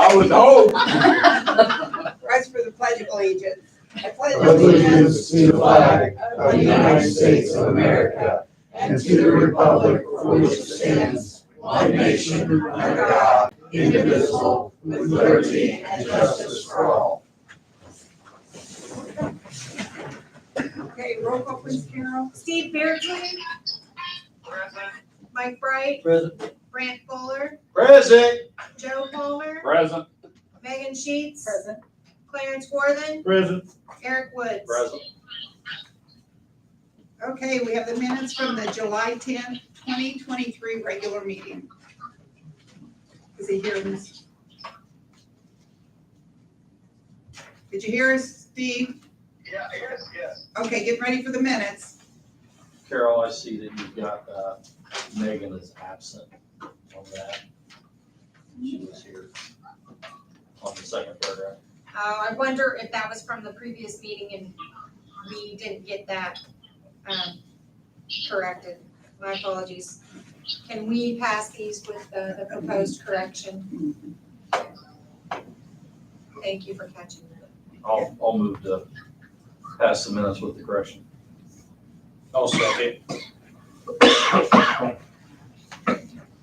I would hope. Rise for the Pledge of Allegiance. I pledge Allegiance to the flag of the United States of America and to the republic for which it stands, one nation, under God, indivisible, with liberty and justice for all. Okay, roll call please, Carol. Steve Beardsley. Present. Mike Bright. Present. Brant Fuller. Present. Joe Palmer. Present. Megan Sheets. Present. Clarence Worthen. Present. Eric Woods. Present. Okay, we have the minutes from the July 10th, 2023 regular meeting. Is he here, Miss? Did you hear us, Steve? Yeah, yes. Okay, get ready for the minutes. Carol, I see that you've got Megan is absent on that. She was here on the second paragraph. I wonder if that was from the previous meeting and we didn't get that corrected. My apologies. Can we pass these with the proposed correction? Thank you for catching that. I'll move to pass the minutes with the correction. I'll second.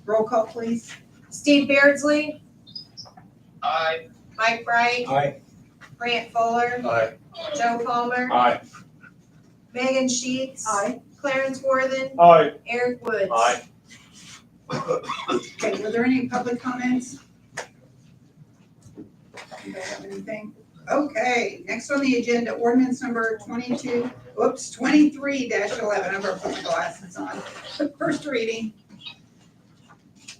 Roll call please. Steve Beardsley. Aye. Mike Bright. Aye. Brant Fuller. Aye. Joe Palmer. Aye. Megan Sheets. Clarence Worthen. Aye. Eric Woods. Aye. Okay, were there any public comments? Anybody have anything? Okay, next on the agenda, ordinance number 23-11. I'm gonna put my glasses on. First reading.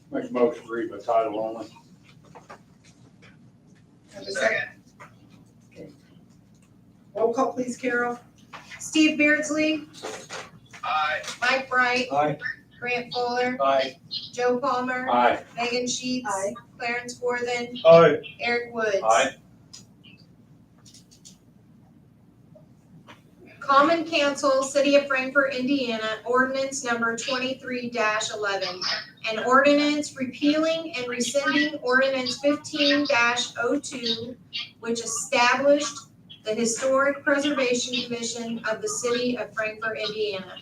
Make a motion to read by title only. Have a second. Okay. Roll call please, Carol. Steve Beardsley. Aye. Mike Bright. Aye. Grant Fuller. Aye. Joe Palmer. Aye. Megan Sheets. Aye. Clarence Worthen. Aye. Eric Woods. Aye. Common Council, City of Frankfort, Indiana, ordinance number 23-11. An ordinance repealing and rescinding ordinance 15-02, which established the Historic Preservation Commission of the City of Frankfort, Indiana.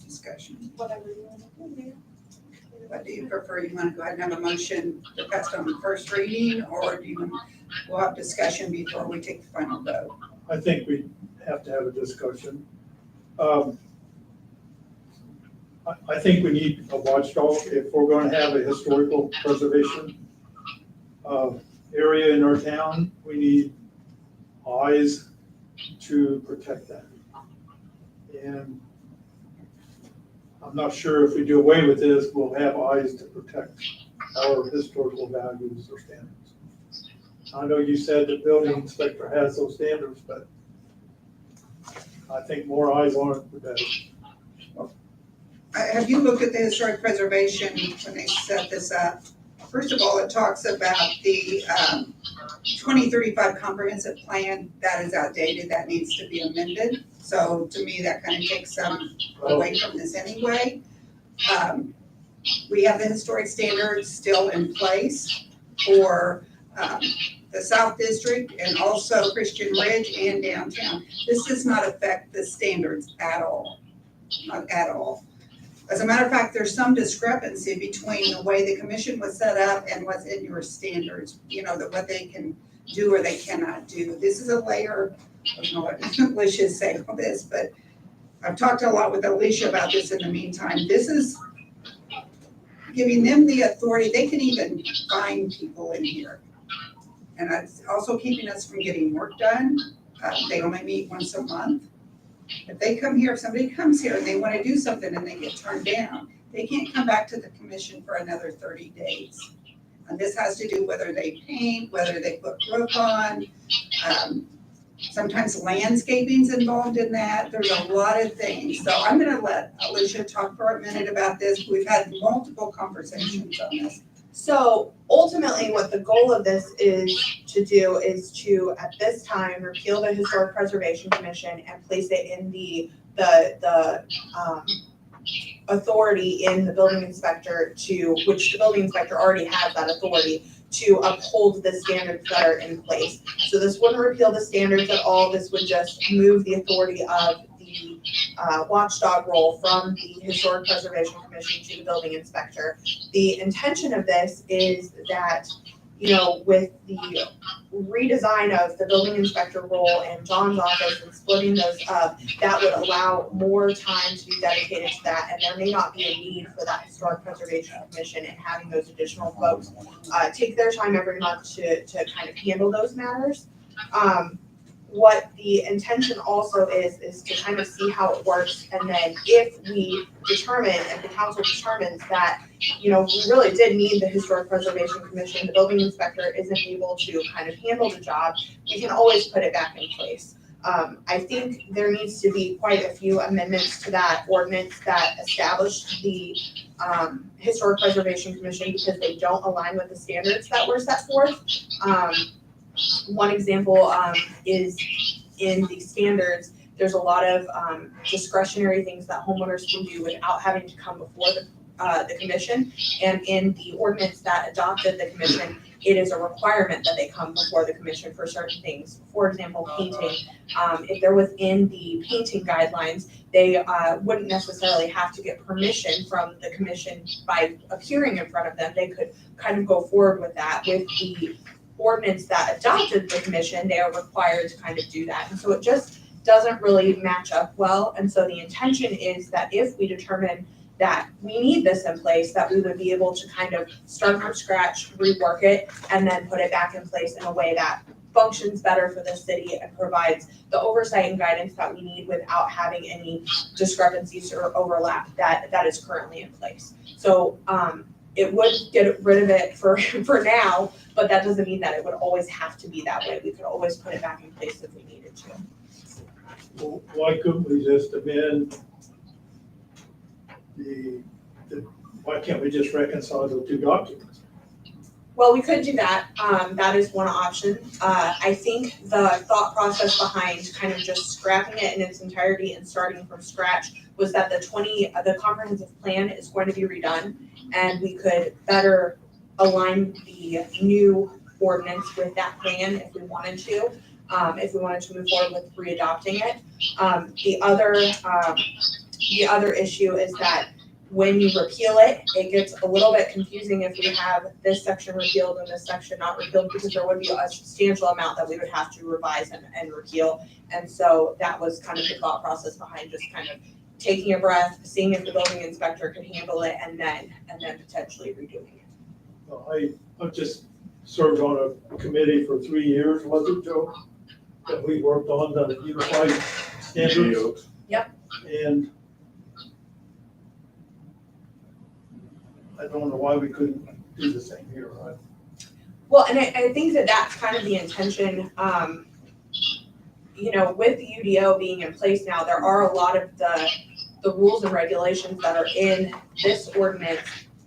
Discussion. Whatever you want to do. What do you prefer? You want to go ahead and have a motion to pass on the first reading, or do you, we'll have discussion before we take the final vote? I think we have to have a discussion. I think we need a watchdog if we're going to have a historical preservation area in our town. We need eyes to protect that. And I'm not sure if we do away with this, we'll have eyes to protect our historical values or standards. I know you said the building inspector has those standards, but I think more eyes on it, the better. Have you looked at the historic preservation when they set this up? First of all, it talks about the 2035 comprehensive plan. That is outdated, that needs to be amended. So to me, that kind of takes some away from this anyway. We have the historic standards still in place for the South District and also Christian Ridge and downtown. This does not affect the standards at all, not at all. As a matter of fact, there's some discrepancy between the way the commission was set up and what's in your standards, you know, that what they can do or they cannot do. This is a layer, I don't know what Alicia is saying on this, but I've talked a lot with Alicia about this in the meantime. This is giving them the authority. They can even fine people in here. And it's also keeping us from getting work done. They only meet once a month. If they come here, if somebody comes here and they want to do something and they get turned down, they can't come back to the commission for another 30 days. And this has to do whether they paint, whether they put roof on. Sometimes landscaping's involved in that. There's a lot of things. So I'm going to let Alicia talk for a minute about this. We've had multiple conversations on this. So ultimately, what the goal of this is to, at this time, repeal the Historic Preservation Commission and place it in the authority in the building inspector which the building inspector already has that authority to uphold the standards that are in place. So this wouldn't repeal the standards at all, this would just move the authority of the watchdog role from the Historic Preservation Commission to the building inspector. The intention of this is that, you know, with the redesign of the building inspector role and John's office and splitting those up, that would allow more time to be dedicated to that, and there may not be a need for that Historic Preservation Commission and having those additional folks take their time every month to kind of handle those matters. What the intention also is to kind of see how it works, and then if we determine, if the council determines that, you know, we really did need the Historic Preservation Commission, the building inspector isn't able to kind of handle the job, we can always put it back in place. I think there needs to be quite a few amendments to that ordinance that establish the Historic Preservation Commission, because they don't align with the standards that were set forth. One example is in the standards, there's a lot of discretionary things that homeowners can do without having to come before the commission. And in the ordinance that adopted the commission, it is a requirement that they come before the commission for certain things. For example, painting. If they're within the painting guidelines, they wouldn't necessarily have to get permission from the commission by appearing in front of them. They could kind of go forward with that. With the ordinance that adopted the commission, they are required to kind of do that. And so it just doesn't really match up well. And so the intention is that if we determine that we need this in place, that we would be able to kind of start from scratch, rework it, and then put it back in place in a way that functions better for the city and provides the oversight and guidance that we need without having any discrepancies or overlap that is currently in place. So it would get rid of it for now, but that doesn't mean that it would always have to be that way. We could always put it back in place if we needed to. Well, why couldn't we just amend why can't we just reconcile the two documents? Well, we could do that. That is one option. I think the thought process behind kind of just scrapping it in its entirety and starting from scratch was that the comprehensive plan is going to be redone, and we could better align the new ordinance with that plan if we wanted to. If we wanted to move forward with readopting it. The other issue is that when you repeal it, it gets a little bit confusing if we have this section repealed and this section not repealed, because there would be a substantial amount that we would have to revise and repeal. And so that was kind of the thought process behind just kind of taking a breath, seeing if the building inspector could handle it, and then potentially redoing it. Well, I've just served on a committee for 3 years, was it, Joe? That we worked on the unified standards. Yep. And I don't know why we couldn't do the same here, right? Well, and I think that that's kind of the intention. You know, with the UDO being in place now, there are a lot of the rules and regulations that are in this ordinance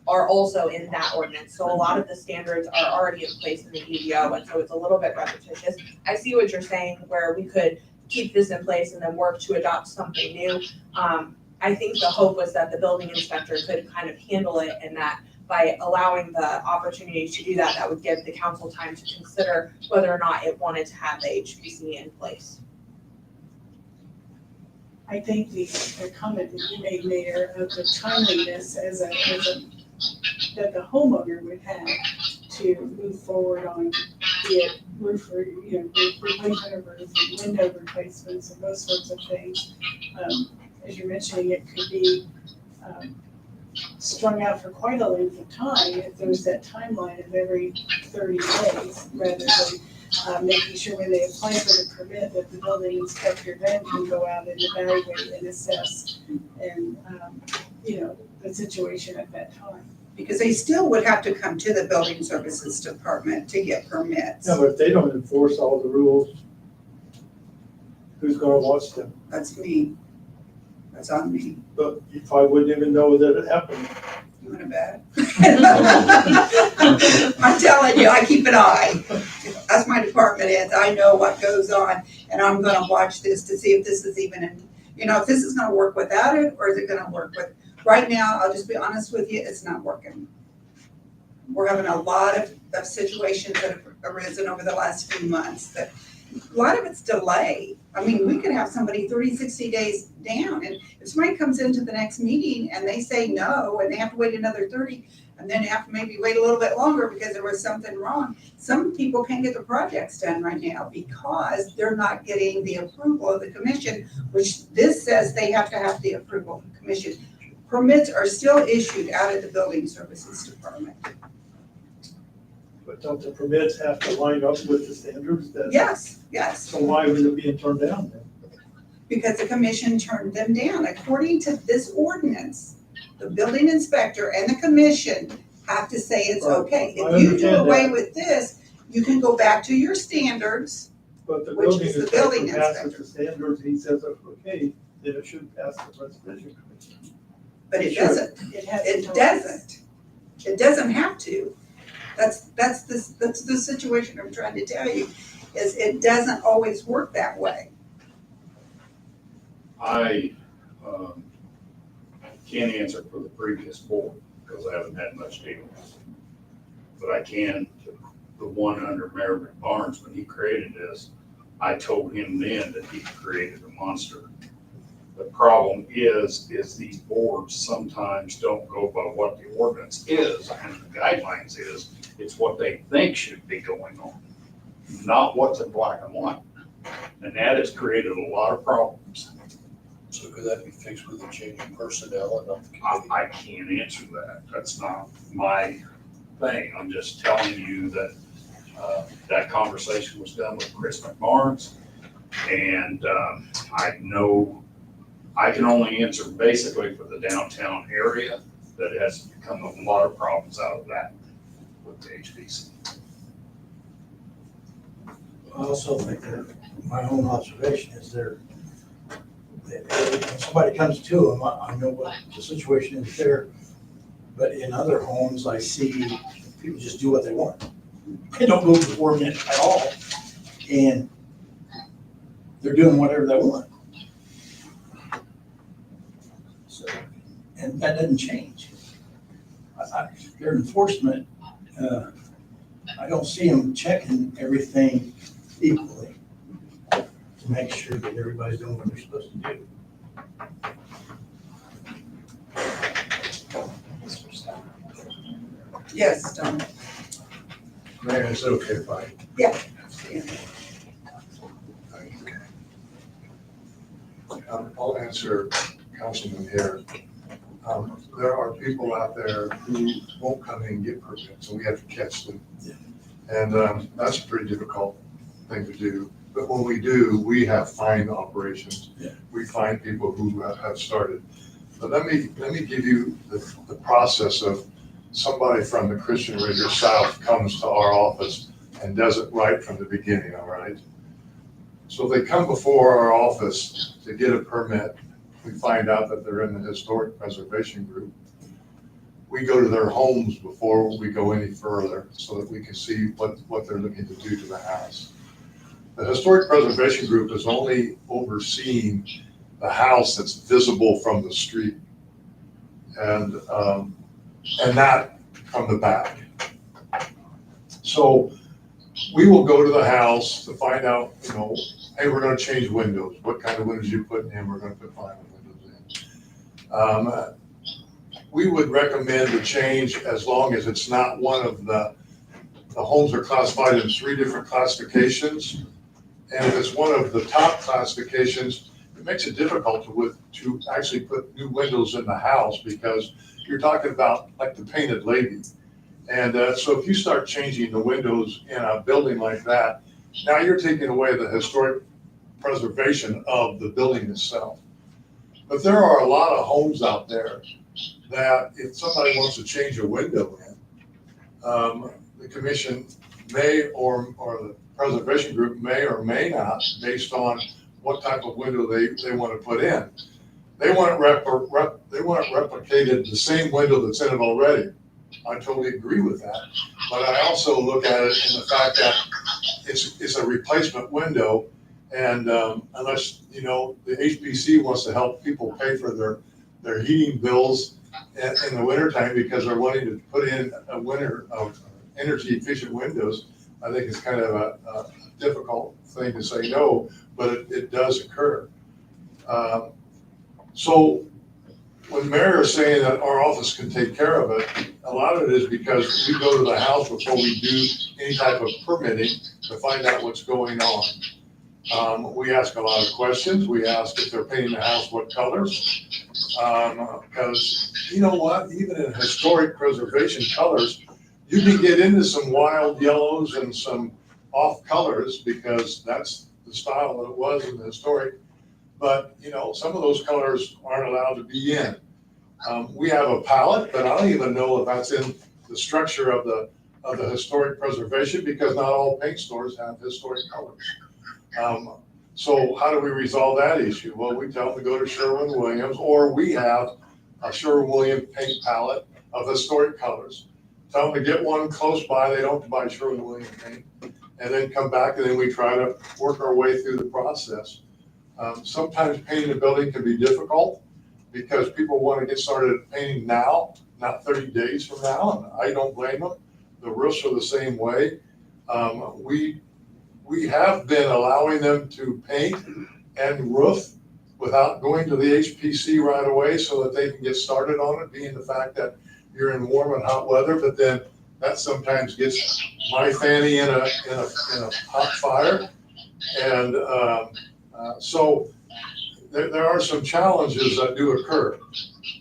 are also in that ordinance. So a lot of the standards are already in place in the UDO, and so it's a little bit repetitious. I see what you're saying, where we could keep this in place and then work to adopt something new. I think the hope was that the building inspector could kind of handle it, and that by allowing the opportunity to do that, that would give the council time to consider whether or not it wanted to have the HPC in place. I think the comment that you made, Mayor, of the timeliness that the homeowner would have to move forward on, be it roof replacement of roof, window replacements, and those sorts of things. As you're mentioning, it could be strung out for quite a length of time if there was that timeline of every 30 days, rather than making sure when they apply for the permit that the building inspector then can go out and evaluate and assess and, the situation at that time. Because they still would have to come to the building services department to get permits. Yeah, but if they don't enforce all the rules, who's gonna watch them? That's me. That's on me. But you probably wouldn't even know that it happened. You want to bet? I'm telling you, I keep an eye. That's my department is. I know what goes on, and I'm gonna watch this to see if this is even, if this is gonna work without it, or is it gonna work Right now, I'll just be honest with you, it's not working. We're having a lot of situations that have arisen over the last few months that, a lot of it's delay. I mean, we could have somebody 30, 60 days down, and if somebody comes into the next meeting and they say no, and they have to wait another 30, and then have to maybe wait a little bit longer because there was something wrong. Some people can't get the projects done right now because they're not getting the approval of the commission, which this says they have to have the approval of the commission. Permits are still issued out of the building services department. But don't the permits have to line up with the standards that? Yes, yes, So why was it being turned down then? because the commission turned them down. According to this ordinance, the building inspector and the commission have to say it's Right. okay. I If you do understand away that. with this, you can go back to your standards. But the Which building is the inspector building passes inspector. the standards, he says, okay, then it should pass the preservation commission. But it Sure. doesn't, It has. it doesn't. It doesn't have to. That's the situation I'm trying to tell you, is it doesn't always work that way. I can't answer for the previous board because I haven't had much dealings. But I can, the one under Mayor Barnes, when he created this, I told him then that he created a monster. The problem is these boards sometimes don't go by what the ordinance is and the guidelines is. It's what they think should be going on, not what's in black and white. And that has created a lot of problems. So could that be fixed with a change in personnel and not the I committee? can't answer that. That's not my thing. I'm just telling you that that conversation was done with Chris McBarnes. And I know, I can only answer basically for the downtown area that has become a lot of problems out of that with the HVC. I also think that my own observation is there, that when somebody comes to them, I know what the situation is there. But in other homes, I see people just do what they want. They don't go before them at all. And they're doing whatever they want. So, and that doesn't change. Their enforcement, I don't see them checking everything equally to make sure that everybody's doing what they're supposed to do. Yes, Don. Mayor, is it okay if I? Yeah. I'll answer Councilman here. There are people out there who won't come in and get permits, and we have to catch them. Yeah. And that's a pretty difficult thing to do. But when we do, we have fine operations. Yeah. We find people who have started. But let me give you the process of somebody from the Christian River South comes to our office and does it right from the beginning, all right? So they come before our office to get a permit. We find out that they're in the historic preservation group. We go to their homes before we go any further so that we can see what they're looking to do to the house. The historic preservation group is only overseeing the house that's visible from the street and not from the back. So we will go to the house to find out, hey, we're gonna change windows. What kind of windows you putting in? We're gonna put vinyl windows in. We would recommend the change as long as it's not one of the homes are classified in 3 different classifications. And if it's one of the top classifications, it makes it difficult to actually put new windows in the house because you're talking about like the painted lady. And so if you start changing the windows in a building like that, now you're taking away the historic preservation of the building itself. But there are a lot of homes out there that if somebody wants to change a window in, the commission may or the preservation group may or may not, based on what type of window they want to put in. They want it replicated the same window that's in it already. I totally agree with that. But I also look at it in the fact that it's a replacement window. And unless, the HBC wants to help people pay for their heating bills in the wintertime because they're wanting to put in energy efficient windows. I think it's kind of a difficult thing to say no, but it does occur. So when the mayor is saying that our office can take care of it, a lot of it is because we go to the house before we do any type of permitting to find out what's going on. We ask a lot of questions. We ask if they're painting the house, what colors. Because you know what, even in historic preservation colors, you can get into some wild yellows and some off colors because that's the style that it was in the historic. But, you know, some of those colors aren't allowed to be in. We have a palette, but I don't even know if that's in the structure of the historic preservation because not all paint stores have historic colors. So how do we resolve that issue? Well, we tell them to go to Sherwin-Williams, or we have a Sherwin-Williams paint palette of historic colors. Tell them to get one close by, they don't buy Sherwin-Williams paint, and then come back, and then we try to work our way through the process. Sometimes painting a building can be difficult because people want to get started painting now, not 30 days from now, and I don't blame them. The roofs are the same way. We have been allowing them to paint and roof without going to the HPC right away so that they can get started on it, being the fact that you're in warm and hot weather, but then that sometimes gets my fanny in a hot fire. And so there are some challenges that do occur.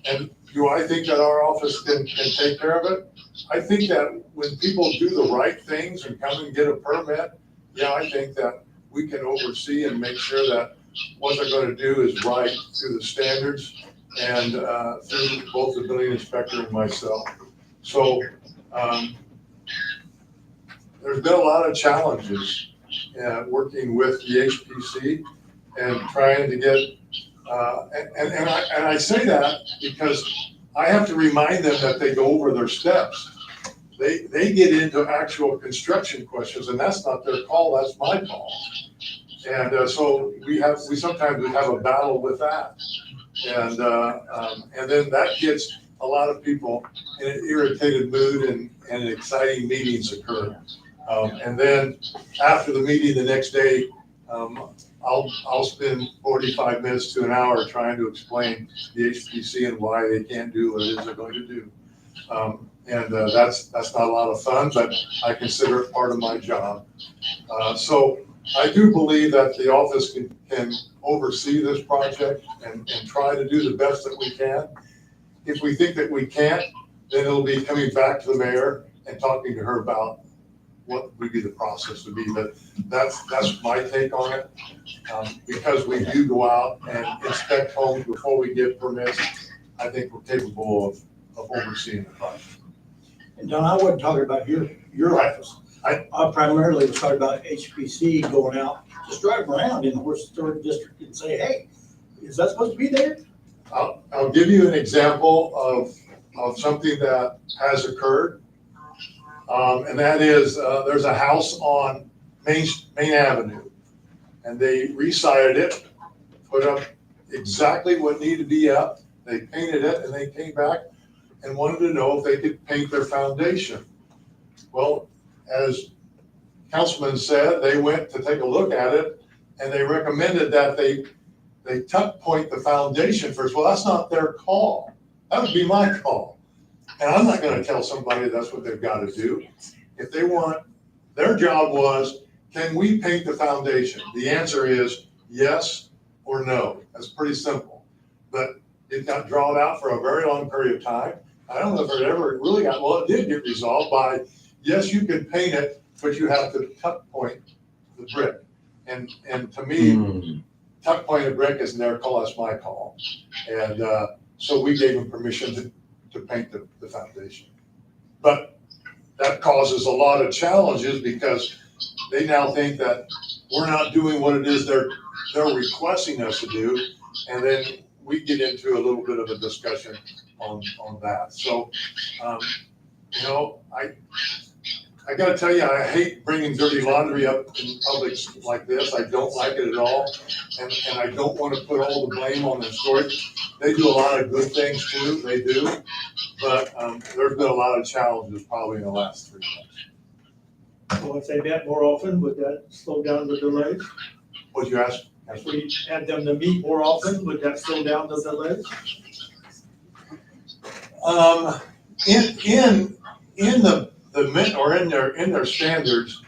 And do I think that our office can take care of it? I think that when people do the right things and come and get a permit, yeah, I think that we can oversee and make sure that what they're going to do is right through the standards and through both the building inspector and myself. So there's been a lot of challenges working with the HPC and trying to get, and I say that because I have to remind them that they go over their steps. They get into actual construction questions, and that's not their call, that's my call. And so we sometimes have a battle with that. And then that gets a lot of people in an irritated mood and exciting meetings occur. And then after the meeting the next day, I'll spend 45 minutes to an hour trying to explain the HPC and why they can't do what it is they're going to do. And that's not a lot of fun, but I consider it part of my job. So I do believe that the office can oversee this project and try to do the best that we can. If we think that we can't, then it'll be coming back to the mayor and talking to her about what would be the process to be. But that's my take on it. Because we do go out and inspect homes before we get permits, I think we're capable of overseeing the project. And Don, I wasn't talking about your office. I primarily was talking about HPC going out, just driving around in the Horse Historic District and say, hey, is that supposed to be there? I'll give you an example of something that has occurred. And that is, there's a house on Main Avenue, and they re-sided it, put up exactly what needed to be up. They painted it, and they came back and wanted to know if they could paint their foundation. Well, as Councilman said, they went to take a look at it, and they recommended that they tuck point the foundation first. Well, that's not their call. That would be my call. And I'm not gonna tell somebody that's what they've got to do. If they want, their job was, can we paint the foundation? The answer is yes or no. That's pretty simple. But it got drawn out for a very long period of time. I don't know if it ever really got, well, it did get resolved by, yes, you can paint it, but you have to tuck point the brick. And to me, tuck point a brick isn't their call, that's my call. And so we gave them permission to paint the foundation. But that causes a lot of challenges because they now think that we're not doing what it is they're requesting us to do. And then we get into a little bit of a discussion on that. So, you know, I gotta tell you, I hate bringing dirty laundry up in public like this. I don't like it at all. And I don't wanna put all the blame on the storage. They do a lot of good things too, they do. But, there's been a lot of challenges probably in the last 3 months. Well, if they met more often, would that slow down the delays? What'd you ask? If we had them to meet more often, would that slow down the delays? In the min, or in their standards,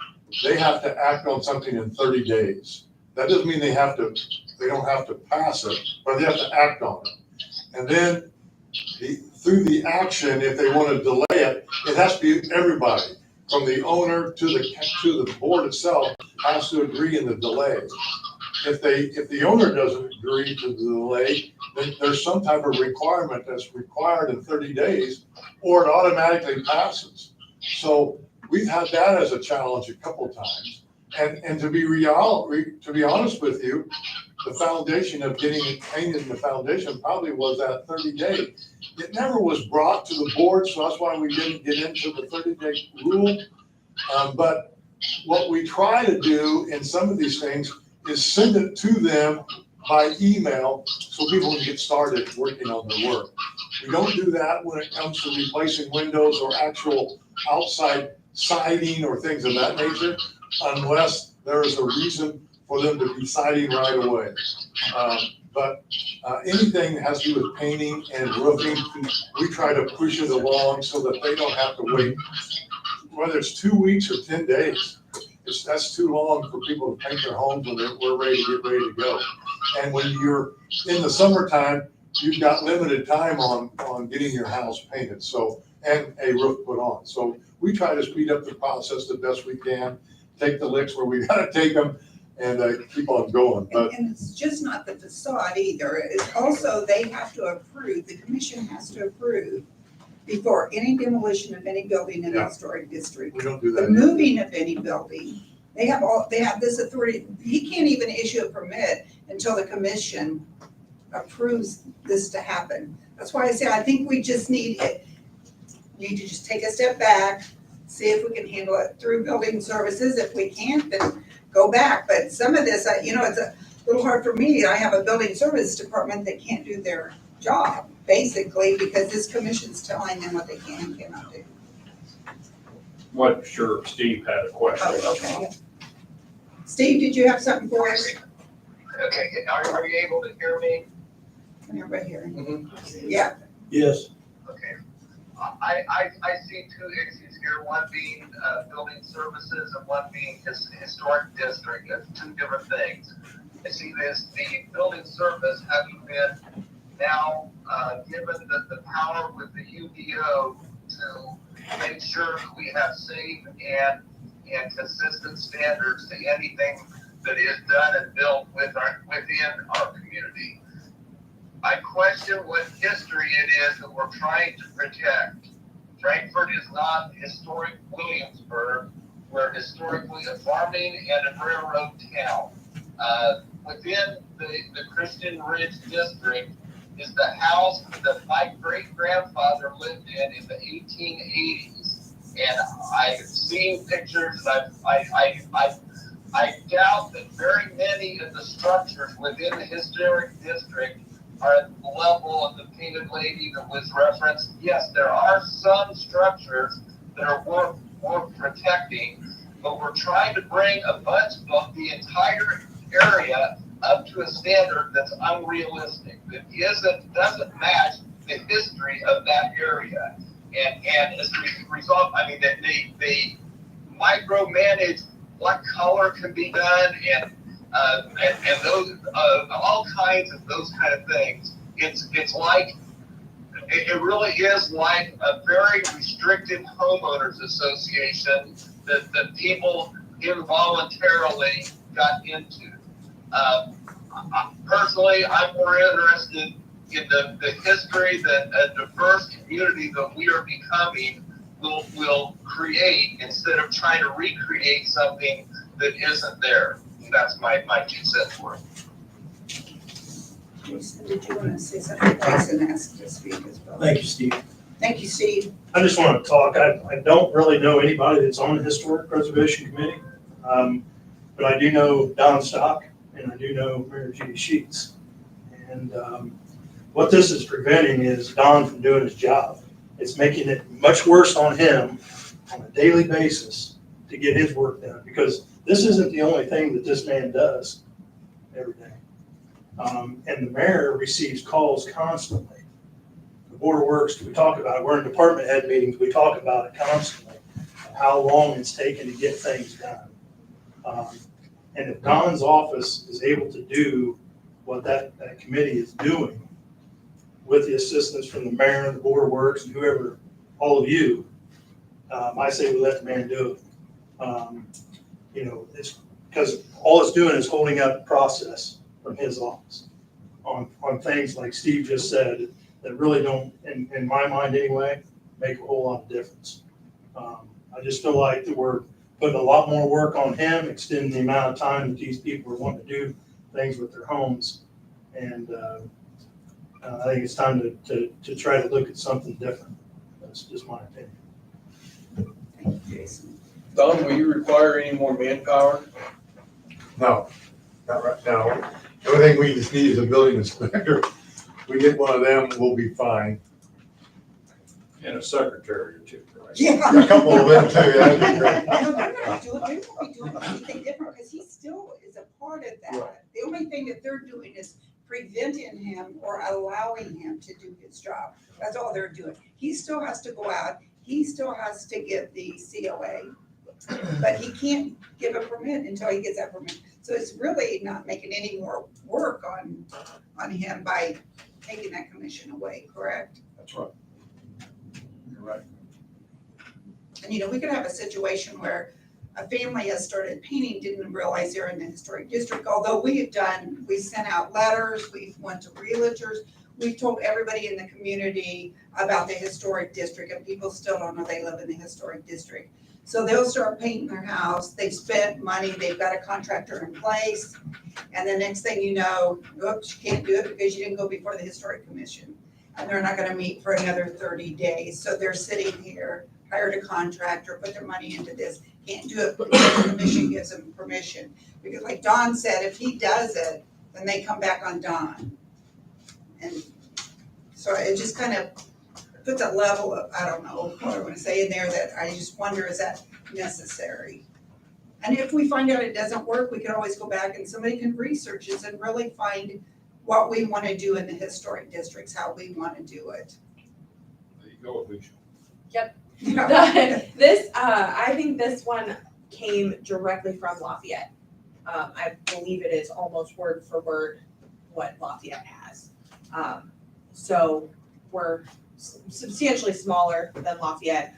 they have to act on something in 30 days. That doesn't mean they don't have to pass it, but they have to act on it. And then through the action, if they want to delay it, it has to be everybody, from the owner to the board itself has to agree in the delay. If the owner doesn't agree to the delay, then there's some type of requirement that's required in 30 days, or it automatically passes. So we've had that as a challenge a couple times. And to be honest with you, the foundation of getting it painted in the foundation probably was that 30-day. It never was brought to the board, so that's why we didn't get into the 30-day rule. But what we try to do in some of these things is send it to them by email so people can get started working on their work. We don't do that when it comes to replacing windows or actual outside siding or things of that nature, unless there is a reason for them to be siding right away. But anything that has to do with painting and roofing, we try to push it along so that they don't have to wait, whether it's 2 weeks or 10 days. That's too long for people to paint their homes when we're ready to go. And when you're in the summertime, you've got limited time on getting your house painted, so, and a roof put on. So we try to speed up the process the best we can, take the licks where we gotta take them, and keep on going. But And it's just not the facade either. It's also, they have to approve, the commission has to approve before any demolition of any building in the Yeah. historic district. we don't do The that. moving of any building, they have this authority. He can't even issue a permit until the commission approves this to happen. That's why I say, I think we just need to just take a step back, see if we can handle it through building services. If we can't, then go back. But some of this, it's a little hard for me. I have a building service department that can't do their job, basically, because this commission's telling them what they can and cannot do. What, sure, Steve had a question. Oh, okay. Steve, did you have something for us? Okay, are you able to hear me? Can everybody hear me? Yeah, Yes. Okay. I see two issues here, one being building services and one being historic district. That's two different things. I see the building service having been now given the power with the UDO to make sure that we have safe and consistent standards to anything that is done and built within our community. I question what history it is that we're trying to protect. Frankfurt is not historic Williamsburg. We're historically a farming and a railroad town. Within the Christian Ridge District is the house that my great-grandfather lived in the 1880s. And I've seen pictures, and I doubt that very many of the structures within the historic district are at the level of the painted lady that was referenced. Yes, there are some structures that are worth protecting, but we're trying to bring a bunch of the entire area up to a standard that's unrealistic, that doesn't match the history of that area. And as a result, I mean, that they micromanage what color can be done and those all kinds of those kind of things. It's like it really is like a very restricted homeowners association that people involuntarily got into. Personally, I'm more interested in the history that a diverse community that we are becoming will create instead of trying to recreate something that isn't there. And that's my 2 cents worth. Jason, did you want to say something? Jason asked to speak as well. Thank you, Steve. Thank you, Steve. I just want to talk, I don't really know anybody that's on the Historic Preservation Committee, but I do know Don Stock, and I do know Mayor Judy Sheets. And what this is preventing is Don from doing his job. It's making it much worse on him on a daily basis to get his work done, because this isn't the only thing that this man does every day. And the mayor receives calls constantly. The Board of Works, we talk about it, we're in department head meetings, we talk about it constantly, how long it's taken to get things done. And if Don's office is able to do what that committee is doing with the assistance from the mayor and the Board of Works and whoever, all of you, I say we let the man do it. It's because all it's doing is holding up the process from his office on things like Steve just said that really don't, in my mind anyway, make a whole lot of difference. I just feel like that we're putting a lot more work on him, extending the amount of time that these people are wanting to do things with their homes. And I think it's time to try to look at something different. That's just my opinion. Thank you, Jason. Don, will you require any more manpower? No, not right now. The only thing we just need is a building inspector. We get one of them, we'll be fine. And a secretary or two, right? Yeah. A couple of them too, that'd be great. No, they're not doing, they won't be doing anything different, because he still is a part of that. Right. The only thing that they're doing is preventing him or allowing him to do his job. That's all they're doing. He still has to go out, he still has to get the COA, but he can't give a permit until he gets that permit. So it's really not making any more work on him by taking that commission away, correct? That's right. You're right. And we could have a situation where a family has started painting, didn't realize they're in the historic district, although we sent out letters, we've went to realtors, we've told everybody in the community about the historic district, and people still don't know they live in the historic district. So they'll start painting their house, they've spent money, they've got a contractor in place, and the next thing you know, oops, you can't do it because you didn't go before the historic commission. And they're not gonna meet for another 30 days, so they're sitting here, hired a contractor, put their money into this, can't do it because the commission gives them permission. Because like Don said, if he does it, then they come back on Don. And so it just kind of puts a level of, I don't know what I want to say in there, that I just wonder, is that necessary? And if we find out it doesn't work, we can always go back and somebody can research this and really find what we want to do in the historic districts, how we want to do it. There you go, Alicia. I think this one came directly from Lafayette. I believe it is almost word for word what Lafayette has. So we're substantially smaller than Lafayette.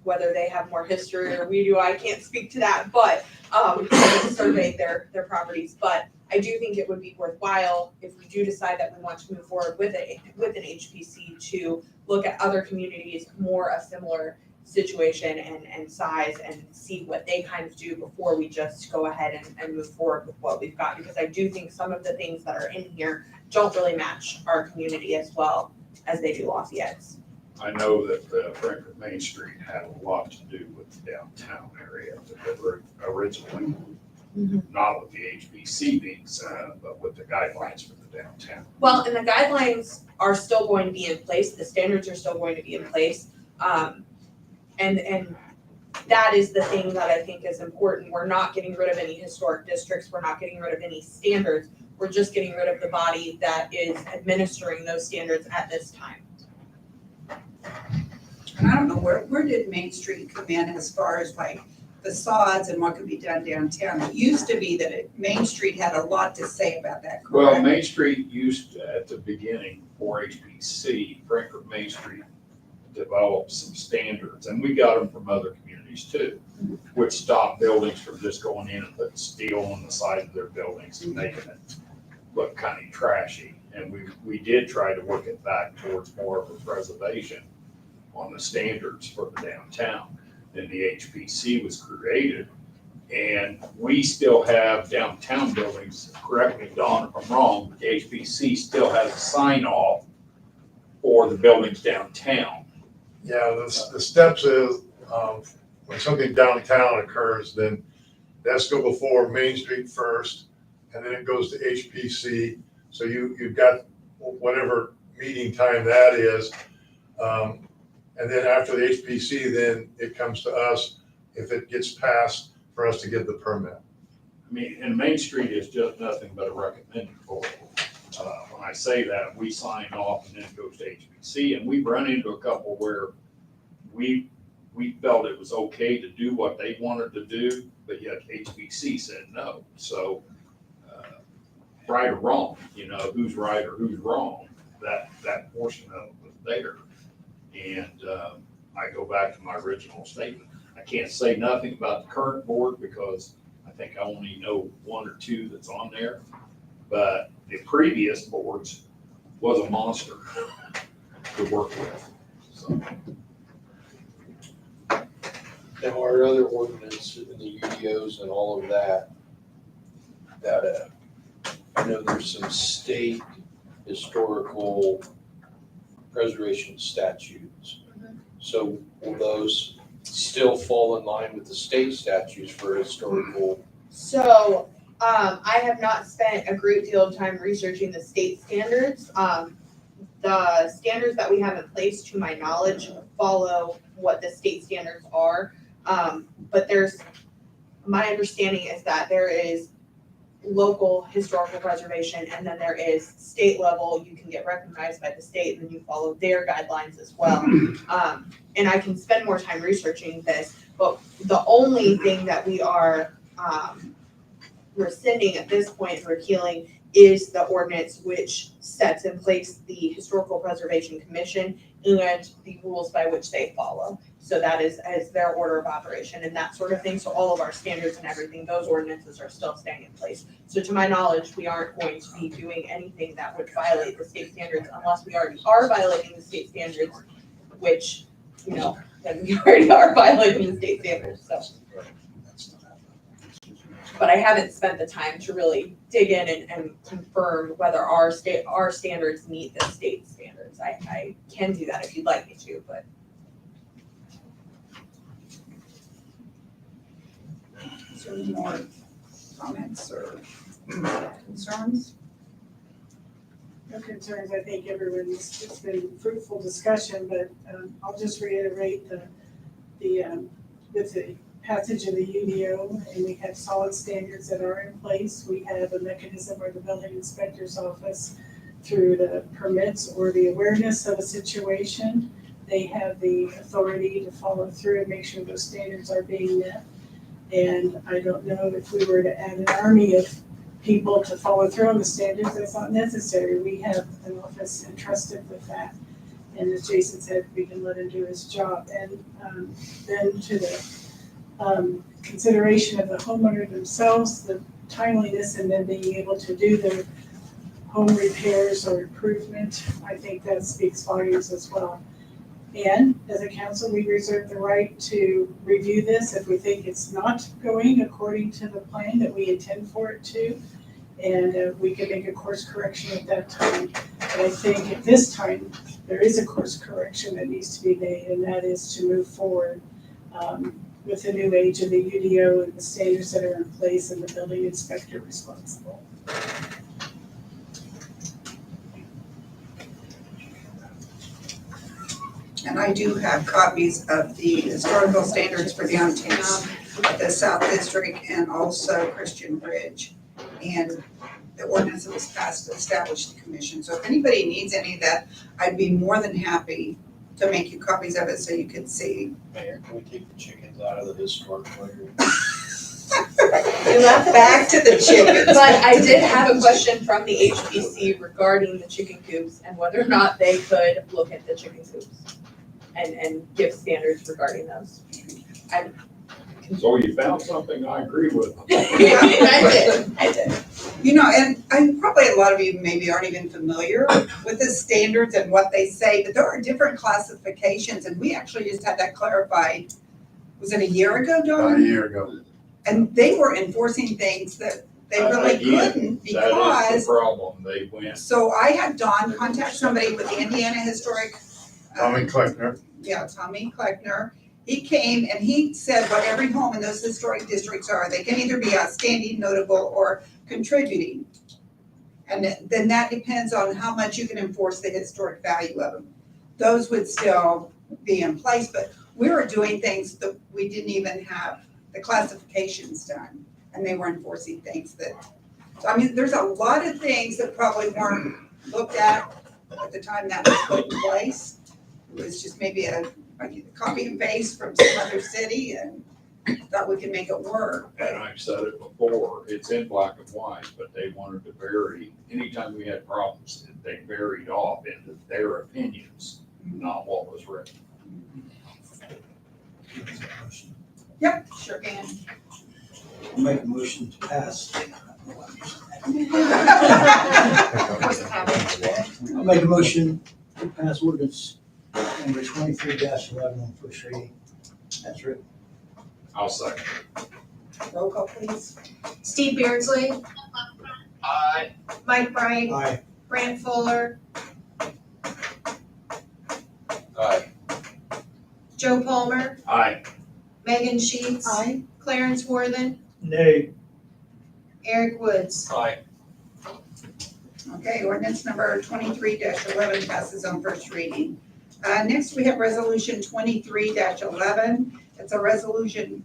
Whether they have more history or we do, I can't speak to that, but I surveyed their properties. But I do think it would be worthwhile if we do decide that we want to move forward with an HPC to look at other communities more a similar situation and size and see what they kind of do before we just go ahead and move forward with what we've got. Because I do think some of the things that are in here don't really match our community as well as they do Lafayette's. I know that Frankfurt Main Street had a lot to do with the downtown area originally. Not with the HBC being set, but with the guidelines for the downtown. Well, and the guidelines are still going to be in place, the standards are still going to be in place. And that is the thing that I think is important. We're not getting rid of any historic districts, we're not getting rid of any standards, we're just getting rid of the body that is administering those standards at this time. And I don't know, where did Main Street come in as far as like facades and what could be done downtown? It used to be that Main Street had a lot to say about that, Well, correct? Main Street used to, at the beginning, for HBC, Frankfurt Main Street developed some standards, and we got them from other communities too, which stopped buildings from just going in and putting steel on the side of their buildings and making it look kind of trashy. And we did try to work it back towards more of a preservation on the standards for the downtown. Then the HPC was created, and we still have downtown buildings, correct me, Don, if I'm wrong, but the HPC still has a sign off for the buildings downtown. Yeah, the steps is, when something downtown occurs, then it has to go before Main Street first, and then it goes to HPC. So you've got whatever meeting time that is. And then after the HPC, then it comes to us if it gets passed for us to get the permit. I mean, and Main Street is just nothing but a recommended board. When I say that, we sign off and then it goes to HPC, and we've run into a couple where we felt it was okay to do what they wanted to do, but yet HPC said no. So, right or wrong, who's right or who's wrong, that portion of it was there. And I go back to my original statement. I can't say nothing about the current board because I think I only know one or two that's on there. But the previous boards was a monster to work with. So, Now, our other ordinance in the UDOs and all of that, I know there's some state historical preservation statutes. So will those still fall in line with the state statutes for historical? So, I have not spent a great deal of time researching the state standards. The standards that we have in place, to my knowledge, follow what the state standards are. But my understanding is that there is local historical preservation, and then there is state level. You can get recognized by the state, and then you follow their guidelines as well. And I can spend more time researching this, but the only thing that we are rescinding at this point, repealing, is the ordinance which sets in place the Historical Preservation Commission and the rules by which they follow. So that is as their order of operation and that sort of thing. So all of our standards and everything, those ordinances are still staying in place. So to my knowledge, we aren't going to be doing anything that would violate the state standards unless we already are violating the state standards, which, then we already are violating the state standards, so. But I haven't spent the time to really dig in and confirm whether our standards meet the state standards. I can do that if you'd like me to, but. Is there any more comments or concerns? No concerns, I think it's been fruitful discussion, but I'll just reiterate with the passage of the UDO, and we have solid standards that are in place. We have a mechanism where the building inspector's office, through the permits or the awareness of a situation, they have the authority to follow through and make sure those standards are being met. And I don't know if we were to add an army of people to follow through on the standards, that's not necessary. We have an office entrusted with that. And as Jason said, we can let him do his job. And then to the consideration of the homeowner themselves, the timeliness, and then being able to do the home repairs or improvement, I think that speaks volumes as well. And as a council, we reserve the right to review this if we think it's not going according to the plan that we intend for it to. And we can make a course correction at that time. But I think at this time, there is a course correction that needs to be made, and that is to move forward with the new age of the UDO and the standards that are in place and the building inspector responsible. And I do have copies of the historical standards for downtown, the South District, and also Christian Bridge. And the ordinance that was passed to establish the commission. So if anybody needs any of that, I'd be more than happy to make you copies of it so you can see. Mayor, can we take the chickens out of the historic layer? Back to the chickens. But I did have a question from the HPC regarding the chicken coops and whether or not they could look at the chicken coops and give standards regarding those. So you found something I agree with. I did. And probably a lot of you maybe aren't even familiar with the standards and what they say, but there are different classifications, and we actually just had that clarified, was it a year ago, Don? About a year ago. And they were enforcing things that they really couldn't That is because, the problem, they went. so I had Don contact somebody with the Indiana Historic Tommy Kleckner. Yeah, Tommy Kleckner. He came and he said what every home in those historic districts are. They can either be outstanding, notable, or contributing. And then that depends on how much you can enforce the historic value of them. Those would still be in place, but we were doing things that we didn't even have the classifications done. And they were enforcing things that, so I mean, there's a lot of things that probably weren't looked at the time that was put in place. It was just maybe a copy and paste from some other city and thought we could make it work. And I've said it before, it's in black and white, but they wanted to vary, anytime we had problems, they varied off into their opinions, not what was written. Yep, sure can. I'll make a motion to pass. I'll make a motion to pass ordinance number 23-11 on first reading. That's written. I'll second. Roll call, please. Steve Beardsley, Aye. Mike Bright, Aye. Brant Fuller, Aye. Joe Palmer, Aye. Megan Sheets. Clarence Worthen, Nay. Eric Woods. Aye. Okay, ordinance number 23-11 passes on first reading. Next, we have resolution 23-11. It's a resolution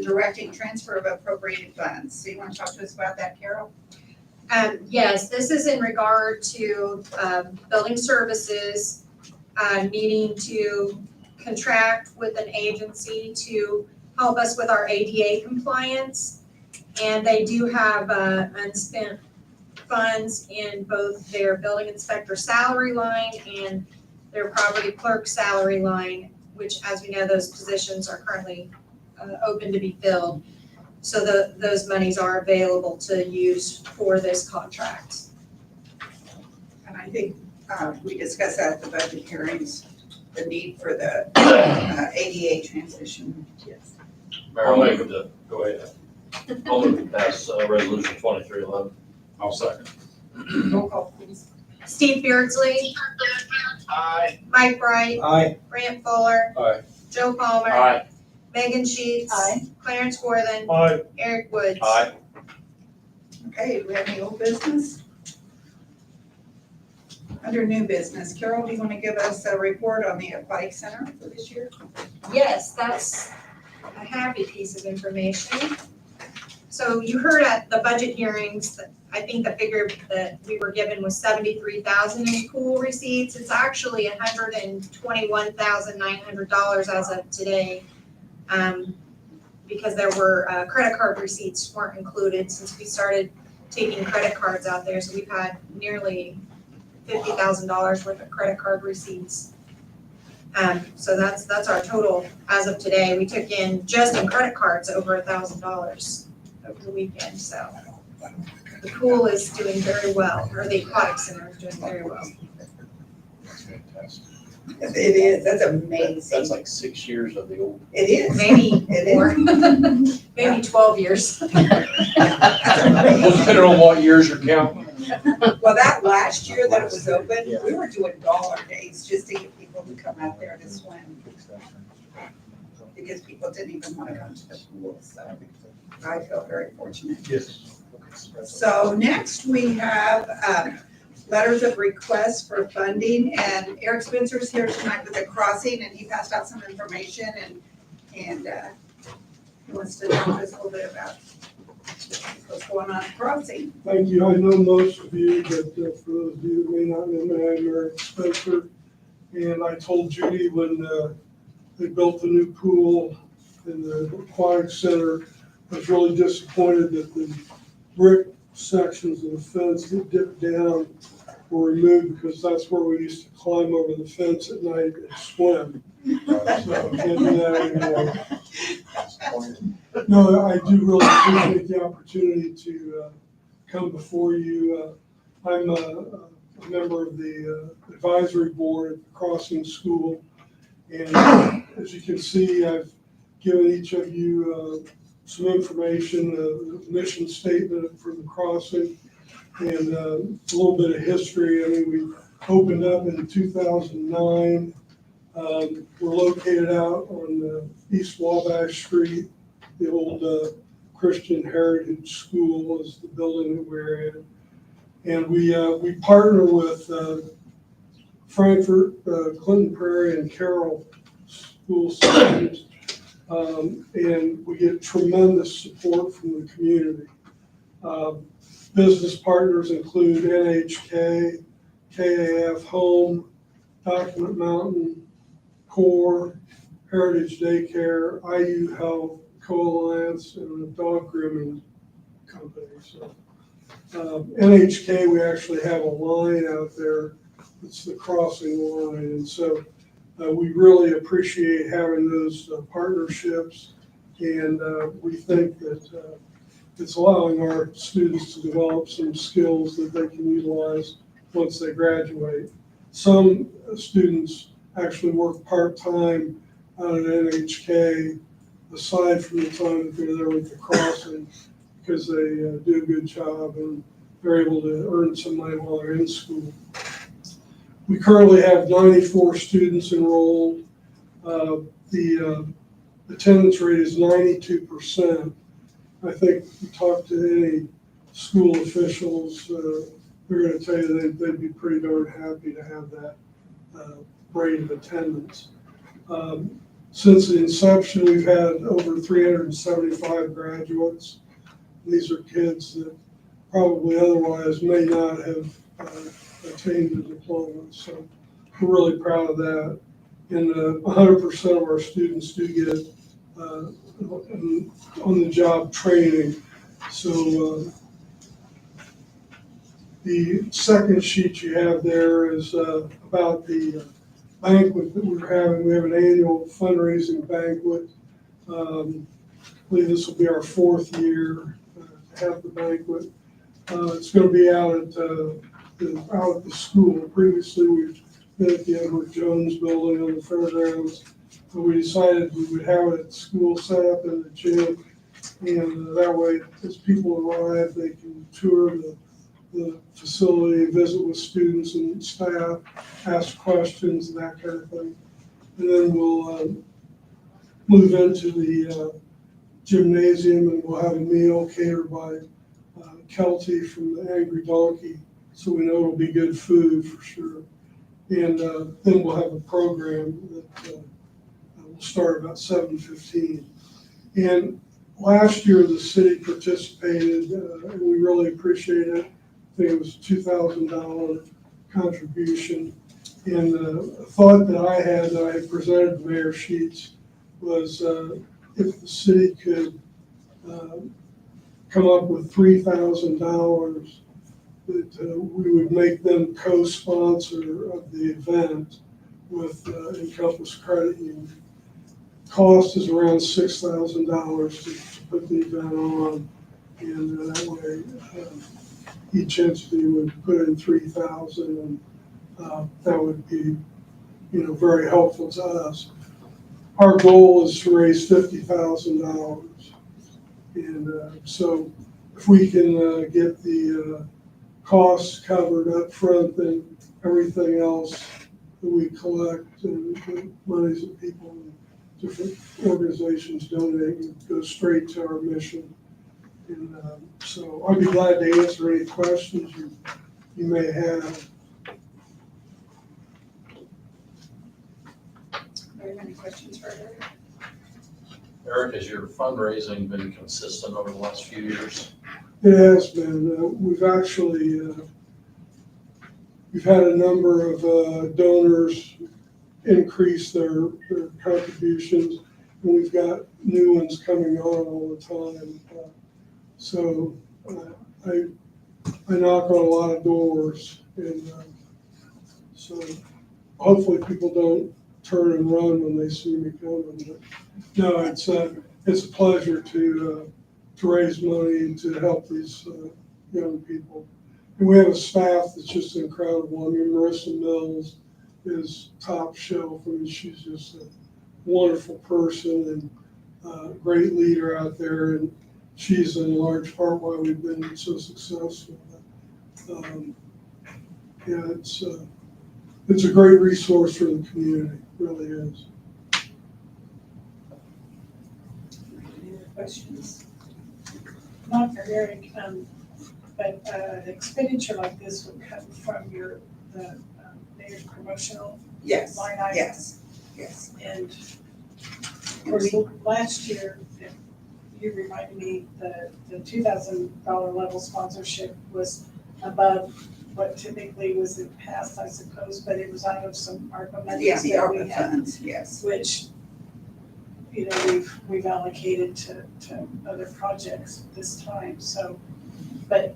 directing transfer of appropriated funds. So you want to talk to us about that, Carol? Yes, this is in regard to, building services, needing to contract with an agency to help us with our ADA compliance. And they do have, unspent funds in both their building inspector salary line and their property clerk salary line, which, as we know, those positions are currently open to be filled. So those monies are available to use for this contract. And I think we discussed that at the budget hearings, the need for the ADA transition. Yes. Mayor, go ahead. I'll move to pass, resolution 23-11. I'll second. Roll call, please. Steve Beardsley, Aye. Mike Bright, Aye. Brant Fuller. Aye. Joe Palmer. Aye. Megan Sheets. Clarence Worthen, Aye. Eric Woods. Aye. Okay, do we have any old business? Under new business, Carol, do you want to give us a report on the aquatic center for this year? Yes, that's a happy piece of information. So you heard at the budget hearings that I think the figure that we were given was 73,000 in pool receipts. It's actually $121,900 as of today. Because there were credit card receipts weren't included since we started taking credit cards out there. So we've had nearly $50,000 worth of credit card receipts. So that's our total as of today. We took in just in credit cards over $1,000 over the weekend. So the pool is doing very well, or the aquatic center is doing very well. That's fantastic. It is, that's amazing. That's like 6 years of the old. It is. Maybe It more, maybe 12 years. Depending on what years you're counting. Well, that last year that it was open, we were doing dollar days just to get people to come out there to swim. Because people didn't even want to come to the pool, so I feel very fortunate. Yes. So next we have letters of request for funding, and Eric Spencer's here tonight with the crossing, and he passed out some information and he wants to talk to us a little bit about what's going on at the crossing. Thank you. I know most of you, but for those of you that may not know me, I'm Eric Spencer. And I told Judy when they built the new pool in the aquatic center, I was really disappointed that the brick sections of the fence that dipped down were removed, because that's where we used to climb over the fence at night and swim. So, can't do that anymore. No, I do really appreciate the opportunity to come before you. I'm a member of the advisory board at the Crossing School. And as you can see, I've given each of you some information, the mission statement for the crossing, and a little bit of history. I mean, opened up in 2009. We're located out on East Wabash Street. The old Christian Heritage School is the building that we're in. And we partner with Frankfurt, Clinton Prairie, and Carroll school systems. And we get tremendous support from the community. Business partners include NHK, KAF Home, Document Mountain, CORE, Heritage Daycare, IU Health, Co-Alliance, and a dog grooming company. So, NHK, we actually have a line out there. It's the crossing line. And so we really appreciate having those partnerships. And we think that it's allowing our students to develop some skills that they can utilize once they graduate. Some students actually work part-time out at NHK aside from the time that they're there with the crossing because they do a good job and they're able to earn some money while they're in school. We currently have 94 students enrolled. The attendance rate is 92%. I think if you talk to any school officials, they're going to tell you they'd be pretty darn happy to have that rate of attendance. Since the inception, we've had over 375 graduates. These are kids that probably otherwise may not have attained the diploma. So we're really proud of that. And 100% of our students do get on-the-job training. So the second sheet you have there is about the banquet that we're having. We have an annual fundraising banquet. I believe this will be our 4th year to have the banquet. It's going to be out at the school. Previously, we've been at the Edward Jones building on the fairgrounds. But we decided we would have it at the school, set up in the gym, and that way, as people arrive, they can tour the facility, visit with students and staff, ask questions and that kind of thing. And then we'll move into the gymnasium and we'll have a meal catered by Kelty from the Angry Donkey, so we know it'll be good food for sure. And then we'll have a program that will start about 7:15. And last year, the city participated, and we really appreciate it. I think it was a $2,000 contribution. And a thought that I had presented to Mayor Sheets was if the city could come up with $3,000, that we would make them co-sponsor of the event with Encompass Credit Union. Cost is around $6,000 to put the event on, and that way each entity would put in $3,000, and that would be, very helpful to us. Our goal is to raise $50,000, and so if we can get the costs covered up front, then everything else that we collect and the monies that people and different organizations donate goes straight to our mission. And so I'd be glad to answer any questions you may have. Are there any questions for Eric? Eric, has your fundraising been consistent over the last few years? It has been. We've actually, we've had a number of donors increase their contributions, and we've got new ones coming on all the time. So I knock on a lot of doors, and so hopefully people don't turn and run when they see me coming. But no, it's a pleasure to raise money and to help these young people. And we have a staff that's just incredible. I mean, Marissa Mills is top shelf. I mean, she's just a wonderful person and a great leader out there. And she's in large part why we've been so successful. Yeah, it's a great resource for the community, really is. Any other questions? Not for Eric, but an expenditure like this would come from the mayor's promotional Yes, line item. yes. And of course, last year, you reminded me the $2,000 level sponsorship was above what typically was in past, I suppose, but it was out of some ARPA money Yeah, the that we ARPA had, funds, yes. which, you know, we've allocated to other projects this time, so, but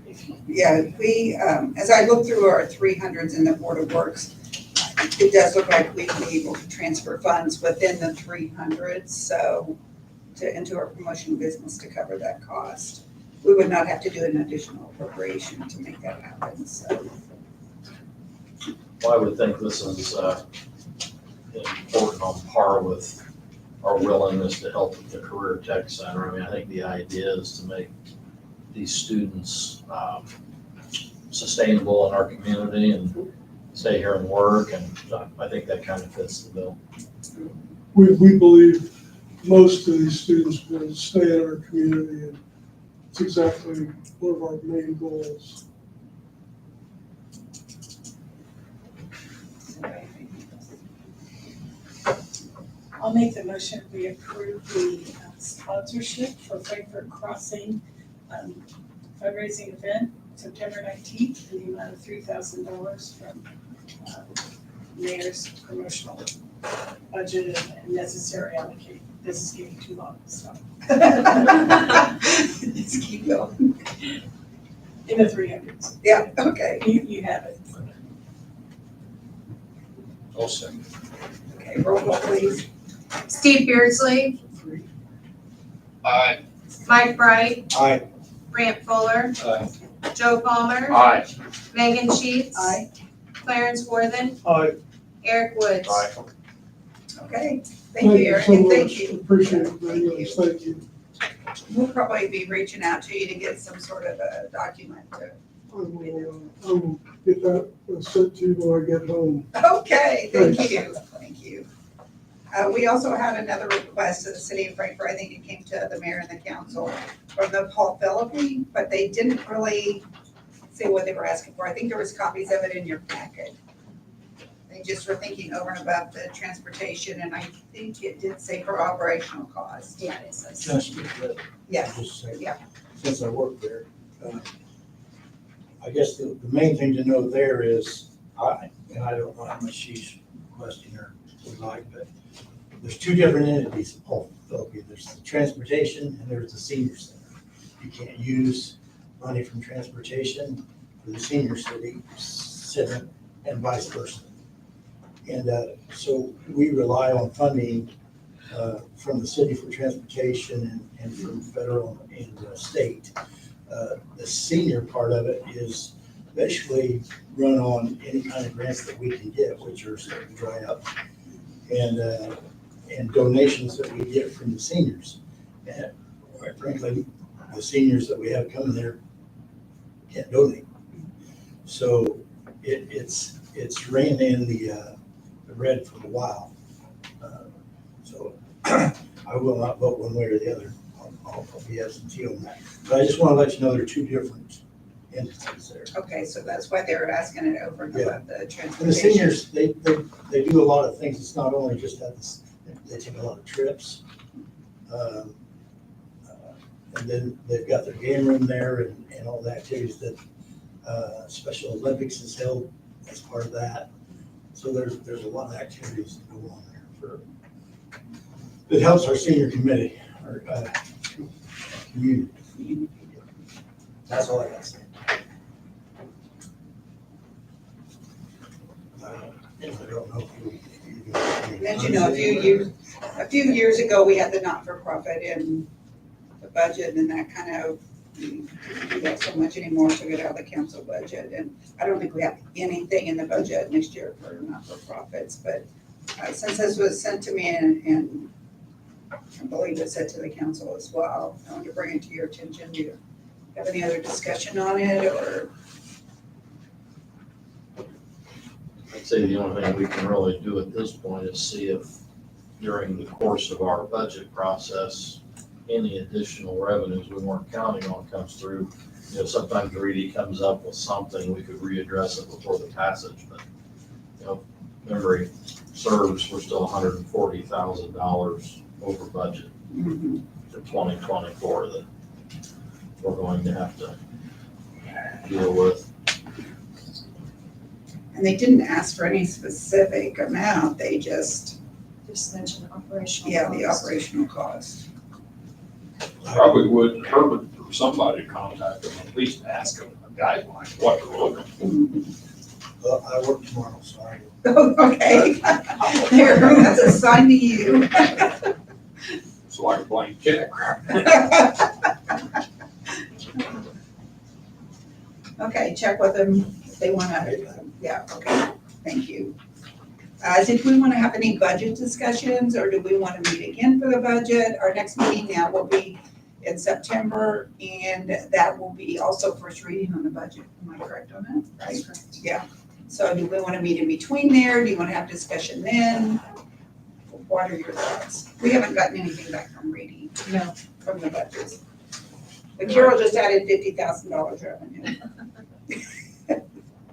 if you, Yeah, we, as I look through our 300s in the Board of Works, it does look like we'd be able to transfer funds within the 300s, so into our promotion business to cover that cost. We would not have to do an additional appropriation to make that happen, so. Well, I would think this is important on par with our willingness to help with the Career Tech Center. I mean, I think the idea is to make these students sustainable in our community and stay here and work, and I think that kind of fits the bill. We believe most of these students will stay in our community, and it's exactly one of our main goals. I'll make the motion, we approve the sponsorship for Frankfurt Crossing fundraising event, September 19th, in the amount of $3,000 from mayor's promotional budget and necessary allocate. This is getting too long, so. Just keep going. In the 300s. Yeah, okay. You have it. I'll second. Okay, roll call please. Steve Beardsley, Aye. Mike Bright, Aye. Grant Fuller, Aye. Joe Palmer, Aye. Megan Sheets, Aye. Clarence Worthen, Aye. Eric Woods. Okay, thank you, Eric, and thank you. Appreciate it very much, thank you. We'll probably be reaching out to you to get some sort of a document. I will get that sent to you when I get home. Okay, thank you, thank you. We also had another request to the city of Frankfurt, I think it came to the mayor and the council from the Paul Philippi, but they didn't really say what they were asking for. I think there was copies of it in your packet. They just were thinking over and above the transportation, and I think it did say for operational costs. Yeah, it is. Just, Yeah, just say, Yeah. since I work there, I guess the main thing to know there is, and I don't know how much she's requesting or would like, but there's two different entities in Paul Philippi. There's the transportation and there's the senior center. You can't use money from transportation for the senior center and vice versa. And so we rely on funding from the city for transportation and from federal and state. The senior part of it is basically run on any kind of grants that we can get, which are starting to dry up, and donations that we get from the seniors. And quite frankly, the seniors that we have coming there can't donate. So it's ran in the red for a while. So I will not vote one way or the other. I'll be absentee on that. But I just want to let you know there are two different entities there. okay, so that's why they were asking it over and above the And the transportation. seniors, they do a lot of things. It's not only just that, they take a lot of trips. And then they've got their game room there and all the activities that Special Olympics is held as part of that. So there's a lot of activities that go on there it helps our senior committee, our community. That's all I got to say. I don't know if you. As you know, a few years ago, we had the not-for-profit in the budget, and that kind of, we don't do that so much anymore, took it out of the council budget, and I don't think we have anything in the budget next year for not-for-profits, but since this was sent to me and I believe it said to the council as well, I want to bring it to your attention. Do you have any other discussion on it, or? I'd say the only thing we can really do at this point is see if during the course of our budget process, any additional revenues we weren't counting on comes through. You know, sometimes Reedy comes up with something, we could readdress it before the passage, but, you know, memory serves, we're still $140,000 over budget Mhm. for 2024 that we're going to have to deal with. And they didn't ask for any specific amount, they just, mention operational. yeah, the costs. operational cost. Probably wouldn't hurt for somebody to contact them, at least ask them a guideline, what they're looking for. Well, I work tomorrow, so I Okay, there, that's a sign to you. It's like a blank check. Okay, check with them if they wanna, yeah, okay, thank you. Did we wanna have any budget discussions, or do we wanna meet again for the budget? Our next meeting now will be in September, and that will be also first reading on the budget. Am I correct on that? Right? Yeah. So do we wanna meet in between there? Do you wanna have discussion then? What are your thoughts? We haven't gotten anything back from Reedy. No. From the budgets. But Carol just added $50,000 revenue.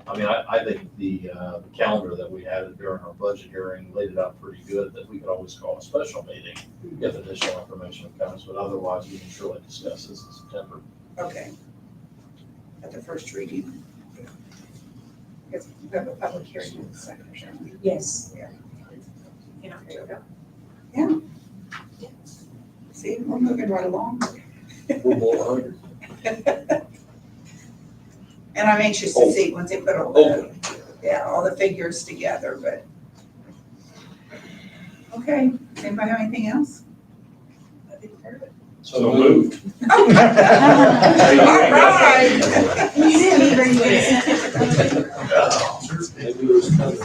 I mean, I think the calendar that we had during our budget hearing laid it out pretty good, that we could always call a special meeting if additional information comes, but otherwise we can surely discuss this in September. Okay. At the first reading. Because we have a public hearing in the second, shouldn't we? Yes. Yeah. In October. See, we're moving right along. We're more hungry. And I'm anxious to see once they put all the, yeah, all the figures together, but. Okay, anybody have anything else? So moved. All right. You didn't even Maybe it was coming.